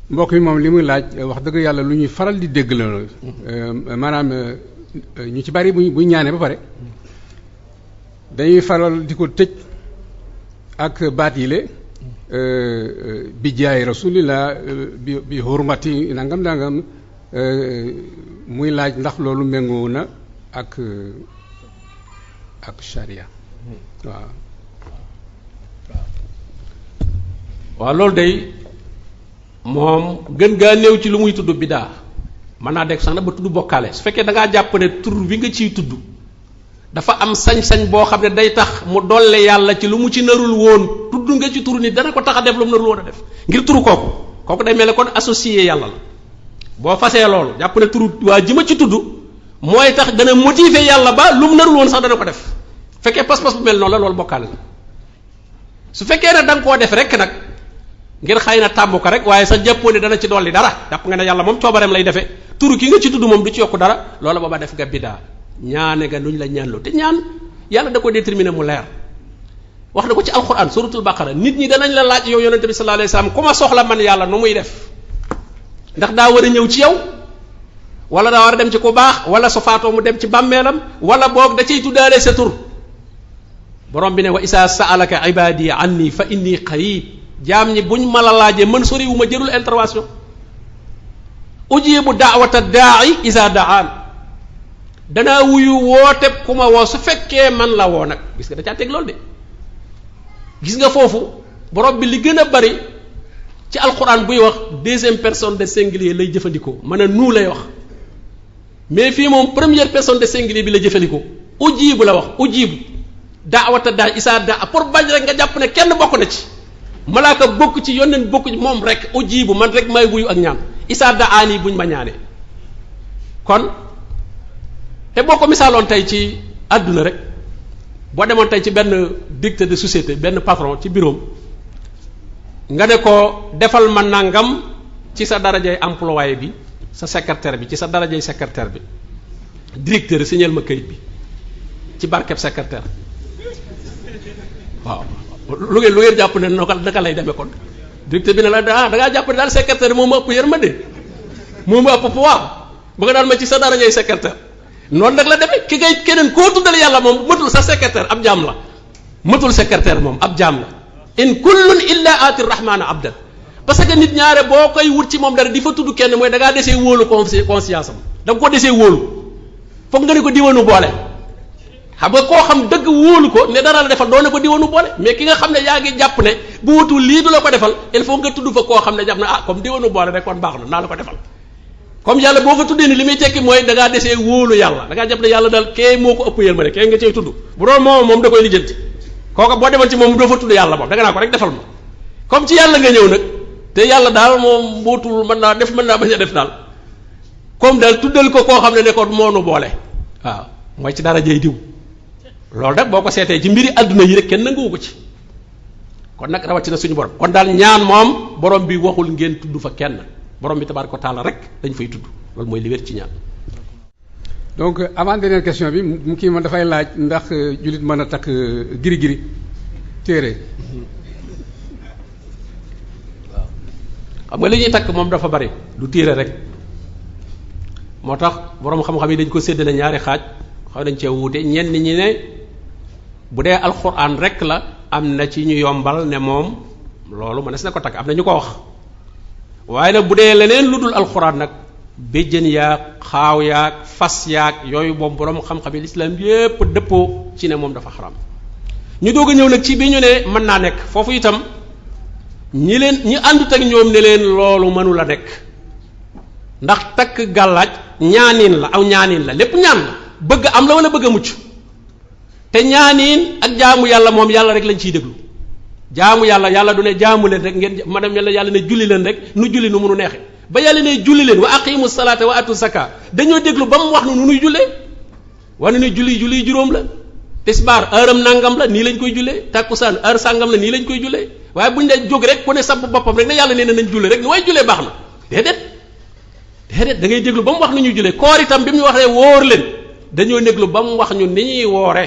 mbokk mi moom li muy laaj wax dëgg yàlla lu ñuy faral di dégg la maanaam ñu ci bari buñ ñaanee ba pare dañuy faral di ko tëj ak baat yile bi jaay rasulillah bi hurmati nangam muy laaj ndax loolu méngoo na ak sharia waaw loolu day moom gën gaa néew ci lu muy tudd bidaa mën naa dégg sax na ba tudd bokkaale su fekkee da ngaa jàpp ne tur wi nga ciy tudd dafa am sañ-sañ boo xam ne day tax mu dolle yàlla ci lu mu ci narul woon tudd nga ci turu nit dana ko tax a def lu mu narul woon a def ngir turu kooku day mel ne kon associé yàlla la boo fasee loolu jàpp ne turu waa ji ma ci tudd mooy tax dana motiver yàlla ba lu mu narul woon sax dana ko def fekkee pas-pas bu mel noonu la loolu bokkaale la su fekkee ne da nga koo def rek nag ngir xëy na tàmm ko rek waaye sax jàppoo ne dana ci dolli dara jàpp nga ne yàlla moom coobareem lay defee turu ki nga ci tudd moom du ci yokku dara loola booba def nga biddaa ñaane nga nuñ la ñaanloo te ñaan yàlla da ko déterminer mu leer wax na ko ci alquran suratul baqara nit ñi danañ la laaj yow yonente bi sallallahu alayhi wasallam ku ma soxla man yàlla nu muy def ndax daa war a ñëw ci yow wala daa war a dem ci ku baax wala su faatoo mu dem ci bàmmeelam wala boog da ciy tuddaale sa tur borom bi ne wa isa sa'alaka ibadi anni fa inni qarib jaam ñi buñ ma la laajee man soriwu ma jërul intervention ujibu da'wata da'i isa da'an danaa wuyu woote ku ma woo su fekkee man la woo nag gis nga da caa teg loolu de gis nga foofu borom bi li gën a bari ci alquran buy wax deuxième personne de singulier lay jëfandikoo mën a nuu lay wax mais fii moom première personne de singulier bi la jëfandikoo ujibu la wax ujibu daawata daa isaa daa pour bañ rek nga jàpp ne kenn bokk na ci malaaka bokk ci yónneen bokk ci moom rek ujibu man rek may wuyu ak ñaan isaa daa aani buñ ma ñaanee kon te boo ko misaaloon tey ci àdduna rek boo demoon tey ci benn directeur de société benn patron ci bureau nga ne ko defal ma nangam ci sa darajay employé bi sa secrétaire bi ci sa darajay secrétaire bi directeur signal ma kayit bi ci barkeb secrétaire waaw lu ngeen jàpp ne naka lay demee kon directeur bi ne la da ngaa jàpp ne daal secrétaire moo ma ëpp yërmande moo ma ëpp pouvoir ba nga daal ma ci sa darajay secrétaire noonu nag la demee ki ngay keneen koo tuddal yàlla moom matul sa secrétaire ab jaam la matul secrétaire moom ab jaam la in kullun illa aati rahmaana abdan parce que nit ñaare boo koy wut ci moom dara di fa tudd kenn mooy da ngaa desee wóolu conscience am da nga ko desee wóolu foog nga ne ko diwanu boole xam nga koo xam dëgg wóolu ko ne dara la defal doo ne ko diwanu boole mais ki nga xam ne yaa ngi jàpp ne bu wutul lii du la ko defal il faut nga tudd fa koo xam ne jàpp ne ah comme diwanu boole rek kon baax na naa la ko defal comme yàlla boo fa tuddee ni li muy tekki mooy da ngaa desee wóolu yàlla da ngaa jàpp ne yàlla daal kee moo ko ëpp yërmande kee nga cay tudd bu doon moom da koy lijjanti kooka boo demal ci moom doo fa tudd yàlla moom da nga naa ko rek defal ma comme ci yàlla nga ñëw nag te yàlla daal moom mbootul mën naa def mën naa bañ a def daal comme daal tuddal ko koo xam ne ko moo nu boole waaw mooy ci dara jëy diw loolu nag boo ko seetee ci mbiri àdduna yi rek kenn nanguwu ko ci kon nag rawatina suñu borom kon daal ñaan moom borom bi waxul ngeen tudd fa kenn borom bi tabaaraka wa taala rek dañ fay tudd loolu mooy li wér ci ñaan. donc avant dernière question bi mu kii man dafay laaj ndax jullit mën a takk giri téere. xam nga li ñuy takk moom dafa bari du téere rek moo tax borom xam-xam yi dañ ko séddale ñaari xaaj xaw nañ cee wuute ñenn ñi ne bu dee alxuraan rek la am na ci ñu yombal ne moom loolu mënees na ko takk am na ñu ko wax waaye nag bu dee leneen lu dul alxuraan nag béjjën yaag xaaw yaag fas yaag yooyu moom borom xam-xam yi lislaam yépp dëppoo ci ne moom dafa xaram ñu doog a ñëw nag ci bi ñu ne mën naa nekk foofu itam ñi àndut ak ñoom ne leen loolu mënula nekk ndax takk gàllaaj ñaaniin la aw ñaaniin la lépp ñaan la bëgg am la wala bëgg a mucc te ñaaniin ak jaamu yàlla moom yàlla rek lañ ciy déglu jaamu yàlla du ne jaamu leen rek ngeen madam yàlla ne julli leen rek nu julli nu munu neexe ba yàlla ne julli leen wa aqimu salaata wa atu zaka dañoo déglu ba mu wax nu nuy jullee wane ne julli juróom la tisbaar heure am nangam la nii lañ koy jullee takkusaan heure sàngam la nii lañ koy jullee waaye buñ dee jóg rek ku ne sab boppam rek ne yàlla nee na nañ jullee rek ni waaye jullee baax na déedéet da ngay déglu ba mu wax nu ñuy jullee koor itam bi mu waxee wóor leen dañoo déglu ba mu wax ñu ni ñuy woore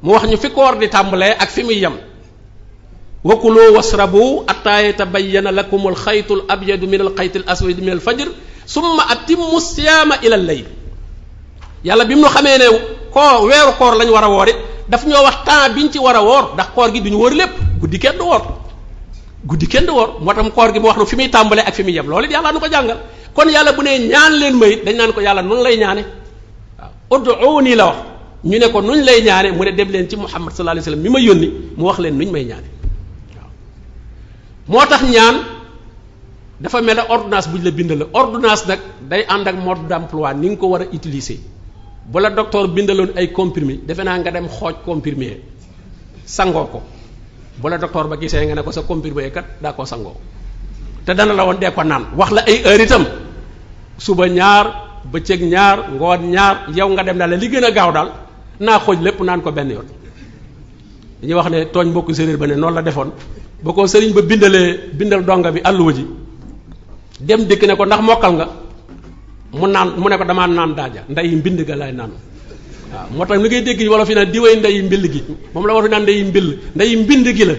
mu wax ñu fi koor di tàmbalee ak fi muy yem wa kulu wasrabu atta yatabayyana lakum alxaytu al abyadu min alxayti al aswadi min alfajr summa atimmu siyaama ila al-layl. yàlla bi mu xamee ne koor weeru koor lañ war a woor it daf ñoo wax temps biñ ci war a woor ndax koor gi duñu wóor lépp guddi kenn du woor guddi kenn du woor moo tax koor gi mu wax nu fi muy tàmbalee ak fi muy yem loolu it yàlla nu ko jàngal kon yàlla bu ne ñaan leen mayit dañ naan ko yàlla nun lay ñaane waaw ud'uuni la wax ñu ne ko nuñ lay ñaane mu ne dem leen ci Muhammad sallallahu alayhi wasallam mi ma yónni mu wax leen nuñ may ñaane waaw moo tax ñaan dafa mel ne ordonnance buñ la bindal la ordonnance nag day ànd ak mode d'emploi ni nga ko war a utiliser bu la docteur bindaloon ay comprimé defe naa nga dem xooj comprimé sangoo ko bu la docteur ba gisee nga ne ko sa comprimé kat daa koo sangoo te dana la woon dee ko naan wax la ay heure itam suba ñaar bëccëg ñaar ngoon ñaar yow nga dem daal la li gën a gaaw daal naa xooj lépp naan ko benn yoon dañuy wax ne tooñ mbokku séréer ba ne noonu la defoon ba ko sëriñ ba bindal donga bi àlluwa ji dem dikk ne ko ndax mokkal nga mu ne ko damaa naan daaja ndeyi mbind ga lay naan waaw moo tax li ngay dégg wala fi naan diway ndeyi mbill gi moom la war fi naan ndeyi mbind gi la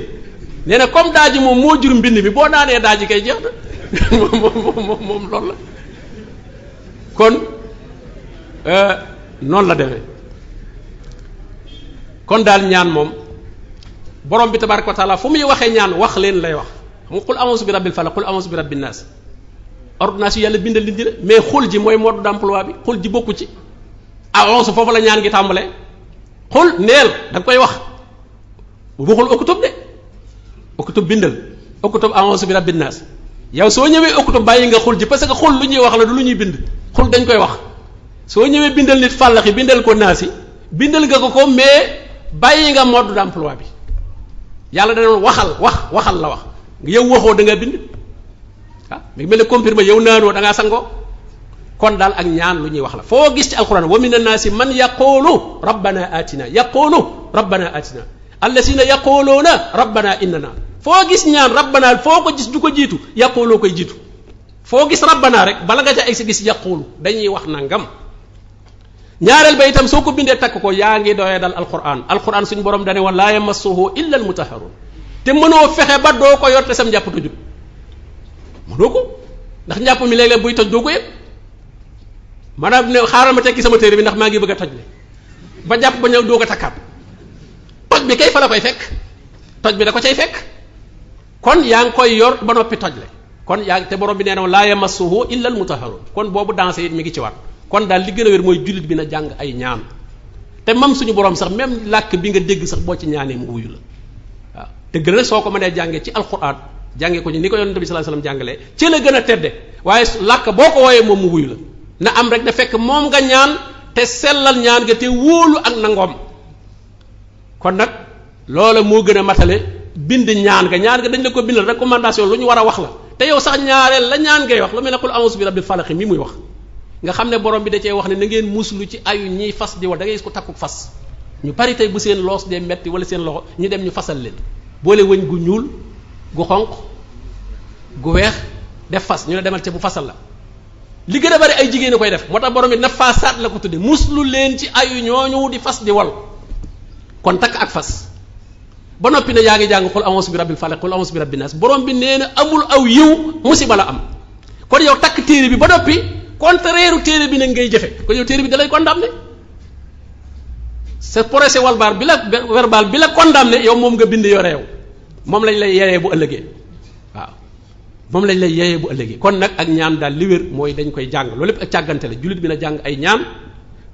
nee na comme daaji moom moo jur mbind mi boo naanee daaji kay jeex na moom loolu la kon noonu la demee kon daal ñaan moom borom bi tabaraka wa taala fu muy waxee ñaan wax leen lay wax xam nga qul a'uuzu bi rabbil falaq qul a'uuzu bi rabbin naas ordonnance yi yàlla bindal nit ñi la mais xul ji mooy mode d'emploi bi xul ji bokku ci a'uuzu foofu la ñaan gi tàmbalee xul neel da nga koy wax waxul uktub de uktub bindal uktub a'uuzu bi rabbin naas yow soo ñëwee uktub bàyyi nga xul ji parce que xul lu ñuy wax la du lu ñuy bind xul dañ koy wax soo ñëwee bindal nit fàllaxi bindal ko naasi bindal nga ko mais bàyyi nga mode d'emploi bi yàlla dana waxal la wax yow waxoo da nga bind mi mel ne confirmé yow naanoo da ngaa sangoo kon daal ak ñaan lu ñuy wax la foo gis ci alquran wa min annaasi man yaqulu rabbana atina allasina yaquluuna rabbana innana foo gis ñaan rabbana foo ko gis du ko jiitu yaqulu koy jiitu foo gis rabbana rek bala nga ca egg si gis yaqulu dañuy wax nangam ñaareel ba itam soo ko bindee takk ko yaa ngi doyee dal alquran suñu borom dane woon laa yamassuhu illa almutahharun te mënoo fexe ba doo ko yor te sam njàpp tojut mënoo ko ndax njàpp mi léeg-léeg buy toj doo ko yëpp maanaam ne xaaral ma tekki sama téere bi ndax maa ngi bëgg a toj le ba jàpp ba ñëw doo ko takkaat toj bi kay fa la koy fekk toj bi da ko cay fekk kon yaa ngi koy yor ba noppi toj le kon yaa ngi te borom bi nee na laa yamassuhu illa almutahharun kon boobu dansé it mi ngi ci waat kon daal li gën a wér mooy jullit bi na jàng ay ñaan te même suñu borom sax même làkk bi nga dégg sax boo ci ñaanee mu wuyu la waaw dëgg la soo ko mënee jàngee ci alquran jàngee ko ni ko yonent bi sallallahu alayhi wasallam jàngalee ci la gën a tedde waaye làkk boo ko wooyee moom mu wuyu la na am rek na fekk moom nga ñaan te sellal ñaan nga te wóolu ak nangoom kon nag loola moo gën a matale bind ñaan nga dañ la ko bindal recommandation lu ñu war a wax la te yow sax ñaareel la ñaan ngay wax lu mel ne qul a'uuzu bi rabbil falaq mi muy wax nga xam ne borom bi da cee wax ne na ngeen muslu ci ayu ñiy fas di wal da ngay gis ko takku fas ñu bari tey bu seen loos dee metti wala seen loxo ñu dem ñu fasal leen boole wëñ gu ñuul gu xonq gu weex def fas ñu ne demal ca bu fasal la li gën a bari ay jigéen a koy def moo tax borom bi nafaasaat la ko tudde muslu leen ci ayu ñooñu di fas di wal kon takk ak fas ba noppi ne yaa ngi jàng qul a'uuzu bi rabbil falaq qul a'uuzu bi rabbin naas borom bi nee na amul aw yiw musiba la am kon yow takk téere bi ba noppi contraire téere bi nag ngay jëfe kon yow téere bi da lay condamné sa procès verbal bi la condamné yow moom nga bind yore yow moom lañ lay yeyee bu ëllëgee waaw moom lañ lay yeyee bu ëllëgee kon nag ak ñaan daal li wér mooy dañ koy jàng loolu lépp ak càggante la jullit bi na jàng ay ñaan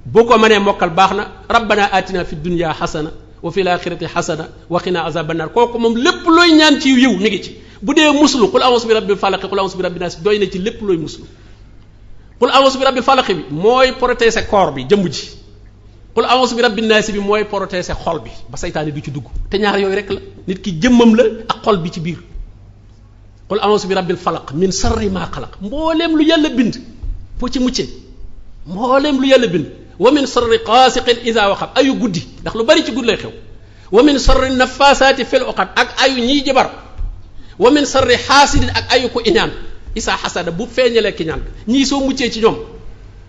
boo ko mënee mokkal baax na rabbana atina fi dunya xasana wa fil axirati xasana wa qina azaban nar kooku moom lépp looy ñaan ci yiw mi ngi ci bu dee muslu qul a'uuzu bi rabbil falaq qul a'uuzu bi rabbin naas doy na ci lépp looy muslu qul a'uuzu bi rabbil falaq bi mooy protéger corps bi jëmm ji qul a'uuzu bi rabbin naas bi mooy protéger xol bi ba saytaane du ci dugg te ñaar yooyu rek la nit ki jëmmam la ak xol bi ci biir qul a'uuzu bi rabbil falaq min sarri maa xalaq mbooleem lu yàlla bind foo ci muccee mbooleem lu yàlla bind wa min sarri qaasiqin iza waqab ayu guddi ndax lu bari ci guddi lay xew wa min sarri nafaasaati fil uqad ak ayu ñiy jabar wa min sarri xaasidin ak ayu ko iñaan isa xasada bu feeñalee ki ñaan ñii soo muccee ci ñoom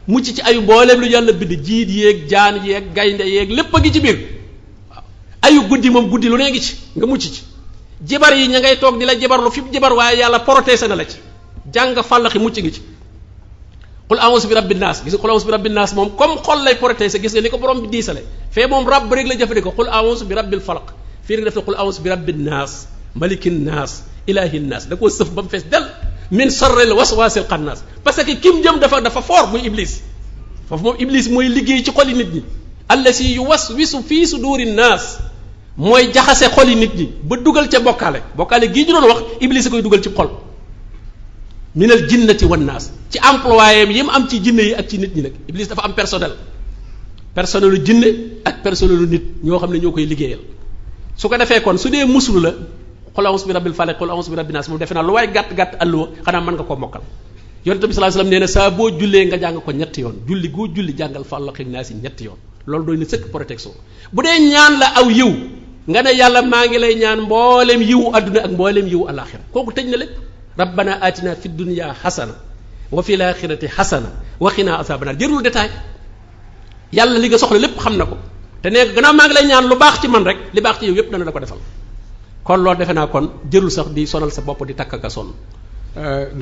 mucc ci ayu mbooleem lu yàlla bind jiit yeeg jaan yeeg gaynde yeeg lépp a ngi ci biir waaw ayu guddi moom guddi lu nee ngi ci nga mucc ci jibar yi ña ngay toog di la jibarlu fi jibar waaye yàlla protéger na la ci jàng fàllaxi mucc ngi ci qul a'udhu bi rabbin nas gis nga qul a'udhu bi rabbin nas moom comme xol lay protéger gis nga ni ko borom bi diisale fee moom rabb rek la jëfandikoo qul a'udhu bi rabbil falaq fii rek def na qul a'udhu bi rabbin nas malikin nas ilahin nas da koo sëf ba mu fees del min sharril waswasil xannaas parce que kim jëm dafa fort muy iblis foofu moom iblis mooy liggéey ci xoli nit ñi allasi yuwaswisu fii suduri naas mooy jaxase xoli nit ñi ba dugal ca bokkaale gii ñu doon wax iblis a koy dugal ci xol minal jinnati wan naas ci employé yi mu am ci jinne yi ak ci nit ñi nag iblis dafa am personnelu jinne ak personnelu nit ñoo xam ne ñoo koy liggéeyal su ko defee kon su dee muslu la qul a'udhu bi rabbil falaq qul a'udhu bi rabbin nas moom defe naa lu waay gàtt alluwa xanaa mën nga koo mokkal yonent bi sallallahu alayhi wasallam nee na saa boo jullee nga jàng ko ñetti yoon julli goo julli jàngal falaq ak naas yi ñetti yoon loolu doy na sëkk protection bu dee ñaan la aw yiw nga ne yàlla maa ngi lay ñaan mbooleem yiwu adduna ak mbooleem yiwu alaxira kooku tëj na lépp rabbana atina fi dunya hasana wa fil akhirati hasana wa qina azaban nar jërul détail yàlla li nga soxla lépp xam na ko te nee gannaaw maa ngi lay ñaan lu baax ci man rek li baax ci yow yépp dana la ko defal kon loolu defe naa kon jërul sax di sonal sa bopp di takk ak a sonn.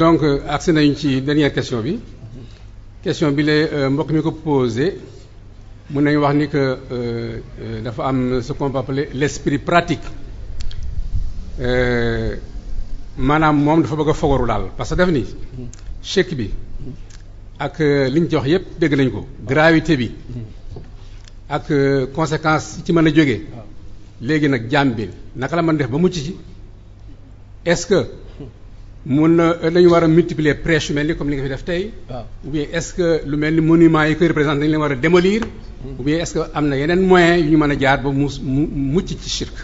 donc agsi nañu ci dernière question bi la mbokk mi ko posé mun nañu wax ni que dafa am ce qu'on peut appeler l'esprit pratique maanaam moom dafa bëgg a fogaru daal parce que def ni chèque bi ak li ñu ci wax yépp dégg nañ ko gravité bi ak conséquences yi ci mën a jógee léegi nag jaam bi naka la mën def ba mucc ci est-ce que mun na dañu war a multiplier prêche yu mel ni comme li nga fi def tey ou bien est-ce que lu mel ni monument yi koy représenter dañu leen war a démolir ou bien est-ce que am na yeneen moyens yu ñu mën a jaar ba mu mucc ci shirk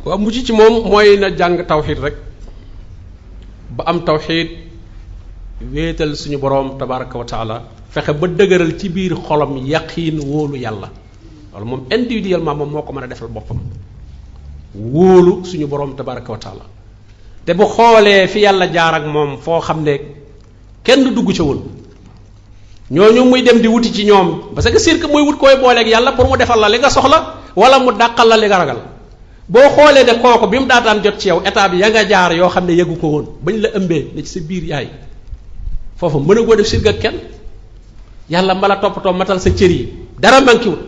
waaw mucc ci moom mooy na jàng tawxiid rek ba am tawxiid wéetal suñu boroom tabaraka wa taala fexe ba dëgëral ci biir xolam yaqiin wóolu yàlla loolu moom individuellement moom moo ko mën a defal boppam wóolu suñu boroom tabaraka wa taala te bu xoolee fi yàlla jaar ak moom foo xam ne kenn dugg ca woon ñooñu muy dem di wuti ci ñoom parce que sirk muy wut koy booleeg yàlla pour mu defal la li nga soxla wala mu dàqal la li nga ragal boo xoolee ne kooku bi mu daataan jot ci yow état bi ya nga jaar yoo xam ne yëgu ko woon bañ la ëmbee ne ci sa biir yaay foofu mën a goo def sirk ak kenn yàlla mbala toppatoo matal sa cër yi dara mankiwul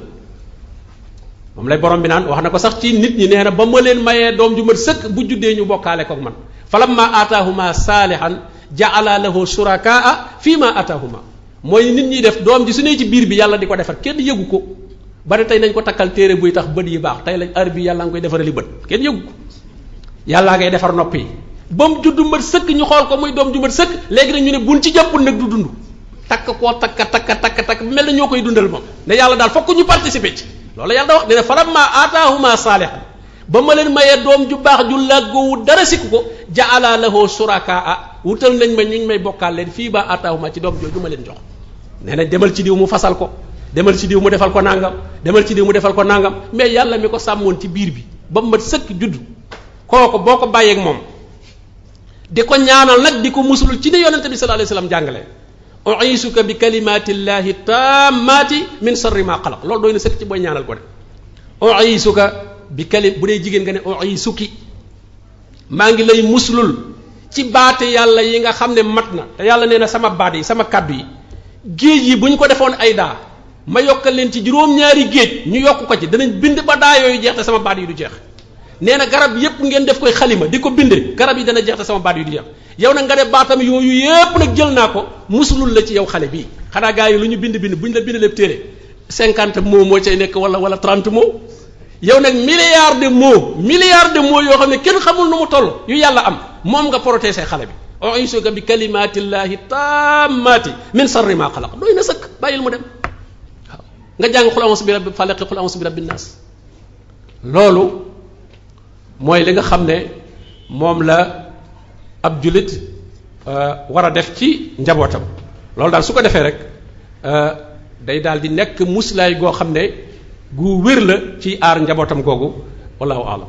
moom lay borom bi naan wax na ko sax ci nit ñi nee na ba ma leen mayee doom ju mat sëkk bu juddee ñu bokkaale koog man falamma aataahuma saalihan jaala lahu shurakaa fii ma aataahuma mooy nit ñi def doom ji su ne ci biir bi yàlla di ko defar kenn yëgu ko bari tey nañ ko takkal téere buy tax bët yi baax tey lañ heure bi yàlla nga koy defarali bët kenn yëgu ko yàllaa ngay defar nopp yi ba mu juddu mat sëkk ñu xool ko muy doom ju mat sëkk léegi nag ñu ne buñ ci jàppul nag du dund takk koo takk mel na ñoo koy dundal moom ne yàlla daal fokk ñu participer ci loolu yàlla da wax dina falamma aataahuma saalihan ba ma leen mayee doom ju baax ju làggoowu dara sikku ko jaala lahu shurakaa wutal nañ ma ñu may bokkaal leen fii ba aataahuma ci doom jooju ma leen jox nee na demal ci diw mu fasal ko demal ci diw mu defal ko nangam demal ci diw mu defal ko nangam mais yàlla mi ko sàmmoon ci biir bi ba mu mat sëkk judd kooku boo ko bàyyeeg moom di ko ñaanal nag di ko musulul ci ne yonente bi sallallahu alayhi wasallam jàngale u'isuka bi kalimatillahi tammati min sharri ma xalaq loolu doy na sëkk ci booy ñaanal ko de u'isuka bi bu dee jigéen nga ne u'isuki maa ngi lay muslul ci baate yàlla yi nga xam ne mat na te yàlla nee na sama baat yi sama kàddu yi géej yi bu ñu ko defoon ay daa ma yokkal leen ci juróom-ñaari géej ñu yokk ko ci danañ bind ba daa yooyu jeex te sama baat yi du jeex nee na garab yépp ngeen def koy xalima di ko binde garab yi dana jeex te sama baat yi du jeex yow nag nga ne baatam yooyu yépp nag jël naa ko musulul la ci yow xale bii xanaa gaa yi lu ñu bind bu ñu la bind lépp téere 50 mots moo cay nekk wala 30 mots yow nag milliards de mots yoo xam ne kenn xamul nu mu toll yu yàlla am moom nga protéger xale bi u'isuka bi kalimatillahi tammati min sharri ma xalaq doy na sëkk bàyyil mu dem waaw nga jàng qul a'udhu bi rabbil falaq qul a'udhu bi rabbin nas loolu mooy li nga xam ne moom la ab jullit war a def ci njabootam loolu daal su ko defee rek day daal di nekk muslaay goo xam ne gu wér la ci aar njabootam googu wallahu a'lam